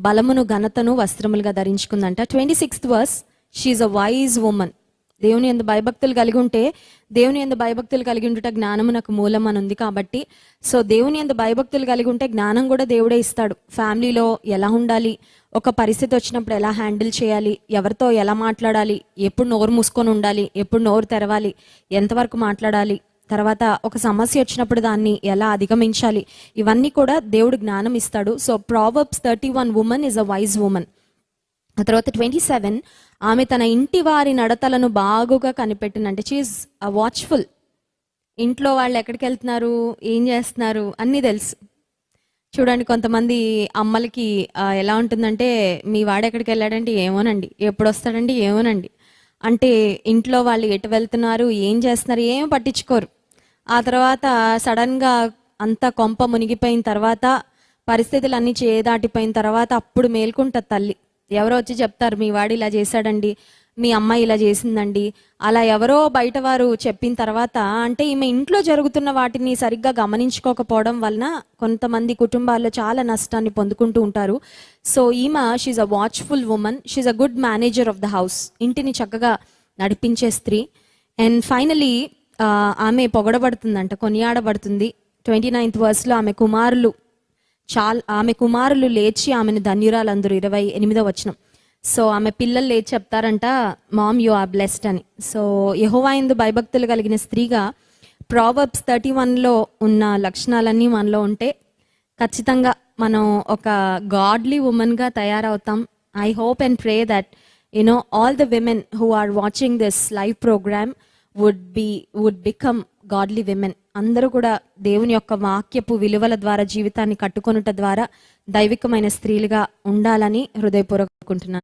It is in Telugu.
బలమును ఘనతను వస్త్రములుగా ధరించుకుందంట. 26th verse, she's a wise woman. దేవుని యందు భయభక్తులు కలిగి ఉంటే, దేవుని యందు భయభక్తులు కలిగి ఉండుట జ్ఞానమునకు మూలం అని ఉంది కాబట్టి, సో దేవుని యందు భయభక్తులు కలిగి ఉంటే జ్ఞానం కూడా దేవుడే ఇస్తాడు. ఫ్యామిలీలో ఎలా ఉండాలి, ఒక పరిస్థితి వచ్చినప్పుడు ఎలా హ్యాండిల్ చేయాలి, ఎవరితో ఎలా మాట్లాడాలి, ఎప్పుడు నోరు మూసుకొని ఉండాలి, ఎప్పుడు నోరు తెరవాలి, ఎంతవరకు మాట్లాడాలి, తర్వాత ఒక సమస్య వచ్చినప్పుడు దాన్ని ఎలా అధిగమించాలి, ఇవన్నీ కూడా దేవుడు జ్ఞానం ఇస్తాడు. So Proverbs 31 woman is a wise woman. ఆ తర్వాత 27, ఆమె తన ఇంటి వారి నడతలను బాగుగా కనిపెట్టినంటే షీఈ్ అ వాచ్ఫుల్. ఇంట్లో వాళ్ళు ఎక్కడికి వెళ్తున్నారు, ఏం చేస్తున్నారు అన్నీ తెలుసు. చూడండి, కొంతమంది అమ్మలకి ఎలా ఉంటుందంటే, మీ వాడు ఎక్కడికి వెళ్ళాడంటే ఏమోనండి, ఎప్పుడు వస్తాడండి ఏమోనండి, అంటే ఇంట్లో వాళ్ళు ఎటు వెళ్తున్నారు, ఏం చేస్తున్నారు ఏం పట్టించుకోరు. ఆ తర్వాత సడన్గా అంతా కొంప మునిగిపోయిన తర్వాత, పరిస్థితులు అన్నీ చేదాటిపోయిన తర్వాత అప్పుడు మేల్కుంటుంది తల్లి. ఎవరో వచ్చి చెప్తారు, మీ వాడు ఇలా చేశాడండి, మీ అమ్మాయి ఇలా చేసిందండి, అలా ఎవరో బయట వారు చెప్పిన తర్వాత, అంటే ఈమె ఇంట్లో జరుగుతున్న వాటిని సరిగ్గా గమనించుకోకపోవడం వలన కొంతమంది కుటుంబాల్లో చాలా నష్టాన్ని పొందుకుంటూ ఉంటారు. సో ఈమె she's a watchful woman, she's a good manager of the house. ఇంటిని చక్కగా నడిపించే స్త్రీ. అండ్ ఫైనలీ ఆమె పొగడబడుతుందంట, కొనియాడబడుతుంది. 29th verseలో ఆమె కుమారులు లేచి ఆమెను ధన్యురాలందరూ. 28వ వచనం. సో ఆమె పిల్లలు లేచి చెప్తారంట, మామ్ యు ఆర్ బ్లెస్డ్ అని. సో యెహోవా యందు భయభక్తులు కలిగిన స్త్రీగా ప్రావర్బ్స్ 31లో ఉన్న లక్షణాలన్నీ మనలో ఉంటే ఖచ్చితంగా మనం ఒక గాడ్లీ ఉమెన్గా తయారవుతాం. I hope and pray that all the women who are watching this live programme would become godly women. అందరూ కూడా దేవుని యొక్క వాక్యపు విలువల ద్వారా జీవితాన్ని కట్టుకొనుట ద్వారా దైవికమైన స్త్రీలుగా ఉండాలని హృదయపూర్వకంగా కోరుకుంటున్నాను.